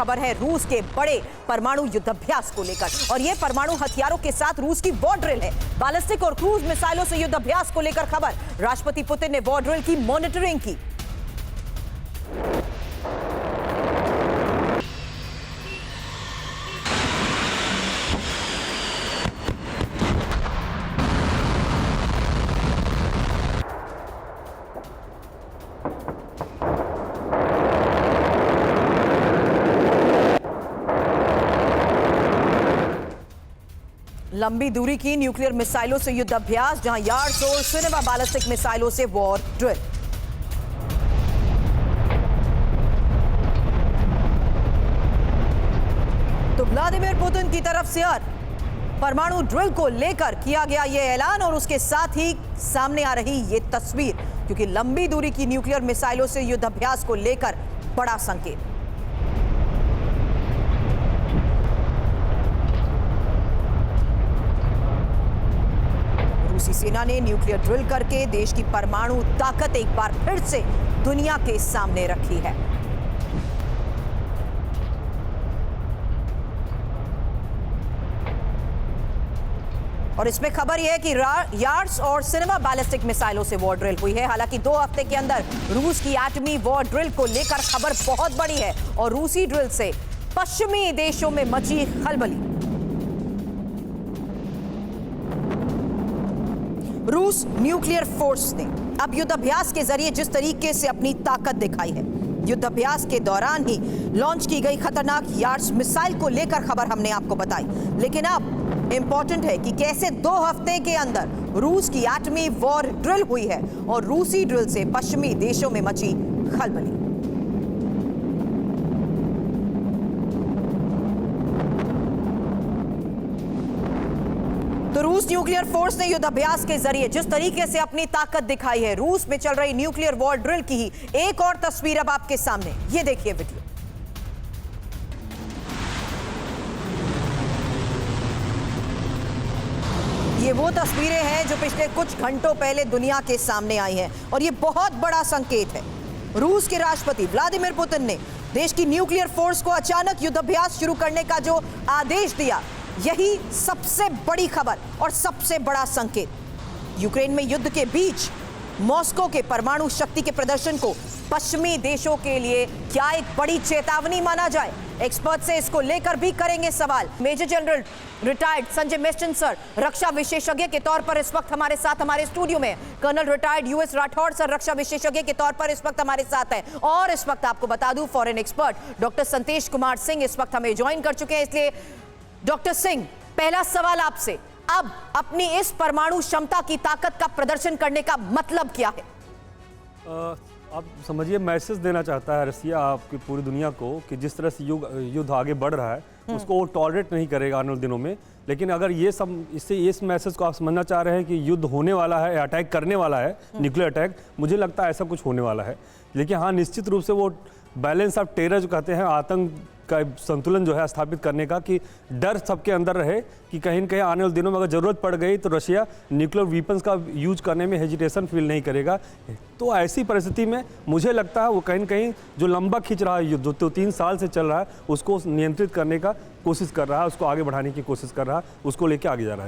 खबर है रूस के बड़े परमाणु युद्धाभ्यास को लेकर, और यह परमाणु हथियारों के साथ रूस की वॉर ड्रिल है। बैलिस्टिक और क्रूज मिसाइलों से युद्धाभ्यास को लेकर खबर, राष्ट्रपति पुतिन ने वॉर ड्रिल की मॉनिटरिंग की। लंबी दूरी की न्यूक्लियर मिसाइलों से युद्धाभ्यास, जहां यार्ड्स और सिनेमा बैलिस्टिक मिसाइलों से वॉर ड्रिल। तो व्लादिमीर पुतिन की तरफ से परमाणु ड्रिल को लेकर किया गया यह ऐलान, और उसके साथ ही सामने आ रही यह तस्वीर, क्योंकि लंबी दूरी की न्यूक्लियर मिसाइलों से युद्धाभ्यास को लेकर बड़ा संकेत। रूसी सेना ने न्यूक्लियर ड्रिल करके देश की परमाणु ताकत एक बार फिर से दुनिया के सामने रखी है। और इसमें खबर यह है कि यार्ड्स और सिनेमा बैलिस्टिक मिसाइलों से वॉर ड्रिल हुई है। हालांकि 2 हफ्ते के अंदर रूस की एटमी वॉर ड्रिल को लेकर खबर बहुत बड़ी है, और रूसी ड्रिल से पश्चिमी देशों में मची खलबली। रूस न्यूक्लियर फोर्स ने अब युद्धाभ्यास के जरिए जिस तरीके से अपनी ताकत दिखाई है, युद्धाभ्यास के दौरान ही लॉन्च की गई खतरनाक यार्ड्स मिसाइल को लेकर खबर हमने आपको बताई। लेकिन अब इंपॉर्टेंट है कि कैसे 2 हफ्ते के अंदर रूस की एटमी वॉर ड्रिल हुई है, और रूसी ड्रिल से पश्चिमी देशों में मची खलबली। तो रूस न्यूक्लियर फोर्स ने युद्धाभ्यास के जरिए जिस तरीके से अपनी ताकत दिखाई है, रूस में चल रही न्यूक्लियर वॉर ड्रिल की ही एक और तस्वीर अब आपके सामने। ये देखिए वीडियो। ये वो तस्वीरें हैं जो पिछले कुछ घंटों पहले दुनिया के सामने आई हैं, और ये बहुत बड़ा संकेत है। रूस के राष्ट्रपति व्लादिमीर पुतिन ने देश की न्यूक्लियर फोर्स को अचानक युद्धाभ्यास शुरू करने का जो आदेश दिया, यही सबसे बड़ी खबर और सबसे बड़ा संकेत। यूक्रेन में युद्ध के बीच मॉस्को के परमाणु शक्ति के प्रदर्शन को पश्चिमी देशों के लिए क्या एक बड़ी चेतावनी माना जाए? एक्सपर्ट से इसको लेकर भी करेंगे सवाल। मेजर जनरल रिटायर्ड संजय मेस्टन सर, रक्षा विशेषज्ञ के तौर पर इस वक्त हमारे साथ हमारे स्टूडियो में। Colonel retired U S Rathore sir, रक्षा विशेषज्ञ के तौर पर इस वक्त हमारे साथ हैं। और इस वक्त आपको बता दूं, foreign expert doctor Santesh Kumar Singh इस वक्त हमें ज्वाइन कर चुके हैं। इसलिए डॉक्टर सिंह, पहला सवाल आपसे, अब अपनी इस परमाणु क्षमता की ताकत का प्रदर्शन करने का मतलब क्या है? आप समझिए, मैसेज देना चाहता है रसिया आपकी पूरी दुनिया को कि जिस तरह से युद्ध आगे बढ़ रहा है उसको वो टॉलरेट नहीं करेगा आने वाले दिनों में। लेकिन अगर ये सब इससे इस मैसेज को आप समझना चाह रहे हैं कि युद्ध होने वाला है, अटैक करने वाला है, न्यूक्लियर अटैक, मुझे लगता है ऐसा कुछ होने वाला है। लेकिन हाँ, निश्चित रूप से वो बैलेंस ऑफ टेरर जो कहते हैं, आतंक का संतुलन जो है स्थापित करने का, कि डर सबके अंदर रहे कि कहीं न कहीं आने वाले दिनों में अगर ज़रूरत पड़ गई तो रशिया न्यूक्लियर वीपन्स का यूज करने में हेजिटेशन फील नहीं करेगा। तो ऐसी परिस्थिति में मुझे लगता है वो कहीं न कहीं जो लंबा खींच रहा है युद्ध, जो 3 साल से चल रहा है, उसको नियंत्रित करने का कोशिश कर रहा है, उसको आगे बढ़ाने की कोशिश कर रहा है, उसको लेके आगे जा रहा है।